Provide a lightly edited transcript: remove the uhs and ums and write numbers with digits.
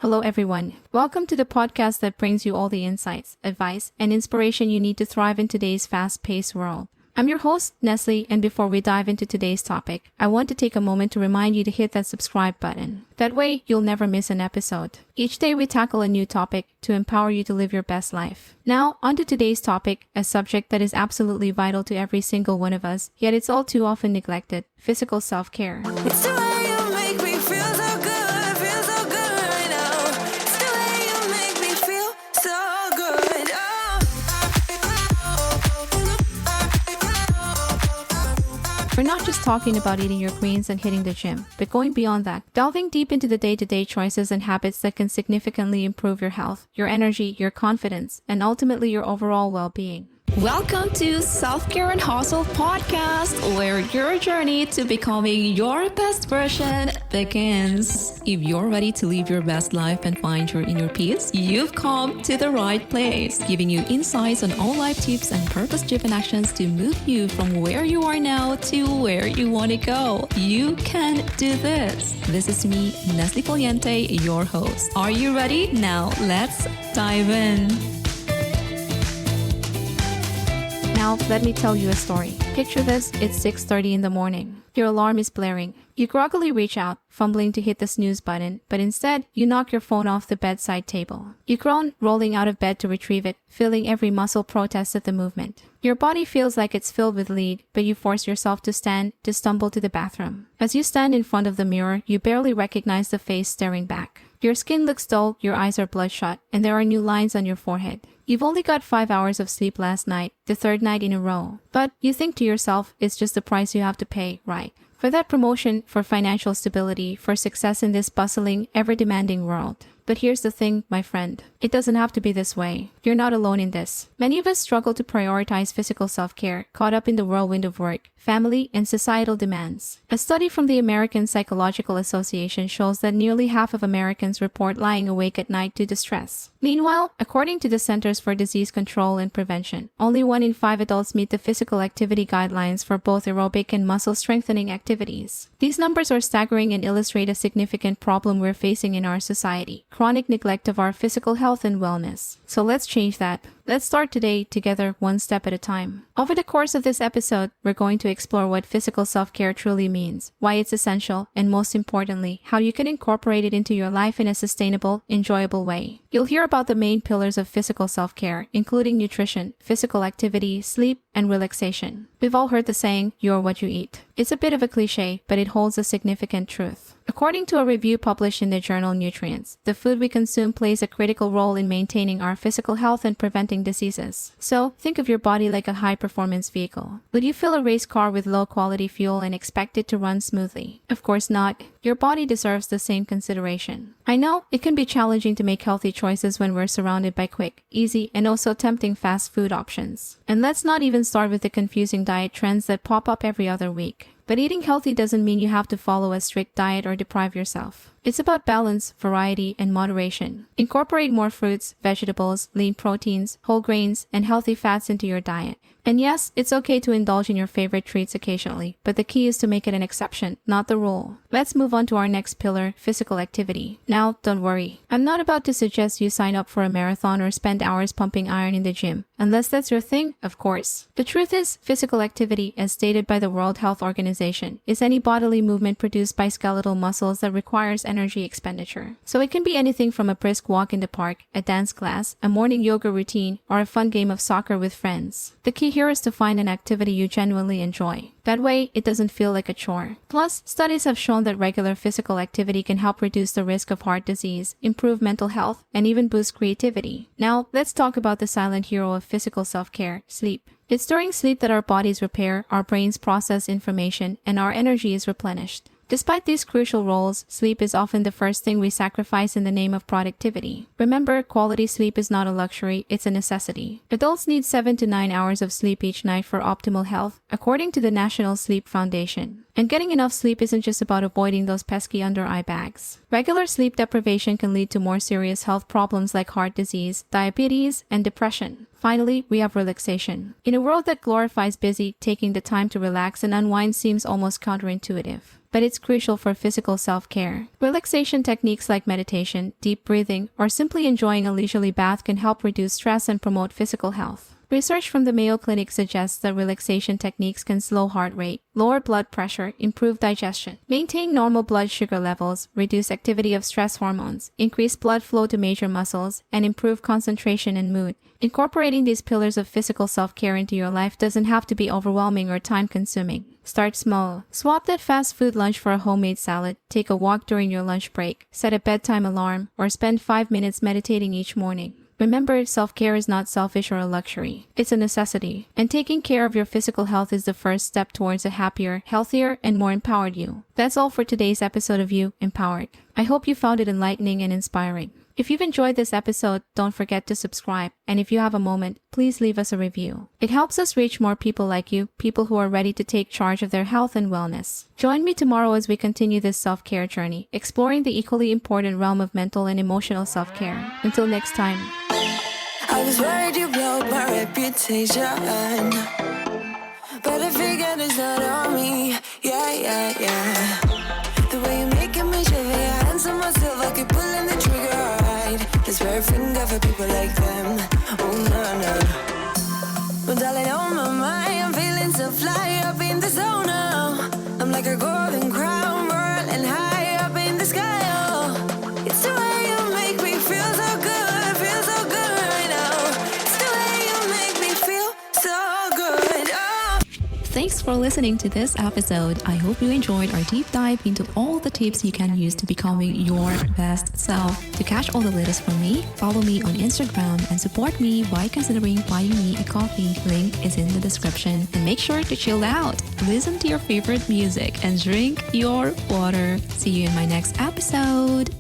Hello, everyone. Welcome to the podcast that brings you all the insights, advice, and inspiration you need to thrive in today's fast-paced world. I'm your host, Nestle, and before we dive into today's topic, I want to take a moment to remind you to hit that subscribe button. That way, you'll never miss an episode. Each day, we tackle a new topic to empower you to live your best life. Now, on to today's topic, a subject that is absolutely vital to every single one of us, yet it's all too often neglected: physical self-care. It's the way you make me feel so good, feel so good right now. It's the way you make me feel so good. We're not just talking about eating your greens and hitting the gym, but going beyond that, delving deep into the day-to-day choices and habits that can significantly improve your health, your energy, your confidence, and ultimately your overall well-being. Welcome to Self-Care and Hustle Podcast, where your journey to becoming your best version begins. If you're ready to live your best life and find your inner peace, you've come to the right place, giving you insights on all life tips and purpose-driven actions to move you from where you are now to where you want to go. You can do this. This is me, Nestle Poliente, your host. Are you ready? Now, let's dive in. Now, let me tell you a story. Picture this, it's 6:30 in the morning. Your alarm is blaring. You groggily reach out, fumbling to hit the snooze button, but instead, you knock your phone off the bedside table. You groan, rolling out of bed to retrieve it, feeling every muscle protest at the movement. Your body feels like it's filled with lead, but you force yourself to stumble to the bathroom. As you stand in front of the mirror, you barely recognize the face staring back. Your skin looks dull, your eyes are bloodshot, and there are new lines on your forehead. You've only got 5 hours of sleep last night, the third night in a row. But you think to yourself, it's just the price you have to pay, right? For that promotion, for financial stability, for success in this bustling, ever-demanding world. But here's the thing, my friend. It doesn't have to be this way. You're not alone in this. Many of us struggle to prioritize physical self-care, caught up in the whirlwind of work, family, and societal demands. A study from the American Psychological Association shows that nearly half of Americans report lying awake at night due to stress. Meanwhile, according to the Centers for Disease Control and Prevention, only 1 in 5 adults meet the physical activity guidelines for both aerobic and muscle-strengthening activities. These numbers are staggering and illustrate a significant problem we're facing in our society: chronic neglect of our physical health and wellness. So let's change that. Let's start today together, one step at a time. Over the course of this episode, we're going to explore what physical self-care truly means, why it's essential, and most importantly, how you can incorporate it into your life in a sustainable, enjoyable way. You'll hear about the main pillars of physical self-care, including nutrition, physical activity, sleep, and relaxation. We've all heard the saying, "You're what you eat." It's a bit of a cliche, but it holds a significant truth. According to a review published in the journal Nutrients, the food we consume plays a critical role in maintaining our physical health and preventing diseases. So, think of your body like a high-performance vehicle. Would you fill a race car with low-quality fuel and expect it to run smoothly? Of course not. Your body deserves the same consideration. I know it can be challenging to make healthy choices when we're surrounded by quick, easy, and also tempting fast food options. And let's not even start with the confusing diet trends that pop up every other week. But eating healthy doesn't mean you have to follow a strict diet or deprive yourself. It's about balance, variety, and moderation. Incorporate more fruits, vegetables, lean proteins, whole grains, and healthy fats into your diet. And yes, it's okay to indulge in your favorite treats occasionally, but the key is to make it an exception, not the rule. Let's move on to our next pillar, physical activity. Now, don't worry. I'm not about to suggest you sign up for a marathon or spend hours pumping iron in the gym. Unless that's your thing, of course. The truth is, physical activity, as stated by the World Health Organization, is any bodily movement produced by skeletal muscles that requires energy expenditure. So it can be anything from a brisk walk in the park, a dance class, a morning yoga routine, or a fun game of soccer with friends. The key here is to find an activity you genuinely enjoy. That way, it doesn't feel like a chore. Plus, studies have shown that regular physical activity can help reduce the risk of heart disease, improve mental health, and even boost creativity. Now, let's talk about the silent hero of physical self-care, sleep. It's during sleep that our bodies repair, our brains process information, and our energy is replenished. Despite these crucial roles, sleep is often the first thing we sacrifice in the name of productivity. Remember, quality sleep is not a luxury, it's a necessity. Adults need 7 to 9 hours of sleep each night for optimal health, according to the National Sleep Foundation. And getting enough sleep isn't just about avoiding those pesky under-eye bags. Regular sleep deprivation can lead to more serious health problems like heart disease, diabetes, and depression. Finally, we have relaxation. In a world that glorifies busy, taking the time to relax and unwind seems almost counterintuitive. but it's crucial for physical self-care. Relaxation techniques like meditation, deep breathing, or simply enjoying a leisurely bath can help reduce stress and promote physical health. Research from the Mayo Clinic suggests that relaxation techniques can slow heart rate, lower blood pressure, improve digestion, maintain normal blood sugar levels, reduce activity of stress hormones, increase blood flow to major muscles, and improve concentration and mood. Incorporating these pillars of physical self-care into your life doesn't have to be overwhelming or time-consuming. Start small. Swap that fast food lunch for a homemade salad, take a walk during your lunch break, set a bedtime alarm, or spend 5 minutes meditating each morning. Remember, self-care is not selfish or a luxury. It's a necessity. And taking care of your physical health is the first step towards a happier, healthier, and more empowered you. That's all for today's episode of You Empowered. I hope you found it enlightening and inspiring. If you've enjoyed this episode, don't forget to subscribe. And if you have a moment, please leave us a review. It helps us reach more people like you, people who are ready to take charge of their health and wellness. Join me tomorrow as we continue this self-care journey, exploring the equally important realm of mental and emotional self-care. Until next time. I was worried you blowed my reputation, but I figured it's not on me. Yeah. The way you're making me shiver, your hands on myself, I keep pulling the trigger. Right, this very finger for people like them. Oh no. But darling, on my mind, I'm feeling so fly up in the zone now. I'm like a golden crown, whirling high up in the sky. Oh, it's the way you make me feel so good, right now. It's the way you make me feel so good. Oh. Thanks for listening to this episode. I hope you enjoyed our deep dive into all the tips you can use to becoming your best self. To catch all the latest from me, follow me on Instagram and support me by considering buying me a coffee. Link is in the description. And make sure to chill out, listen to your favorite music, and drink your water. See you in my next episode.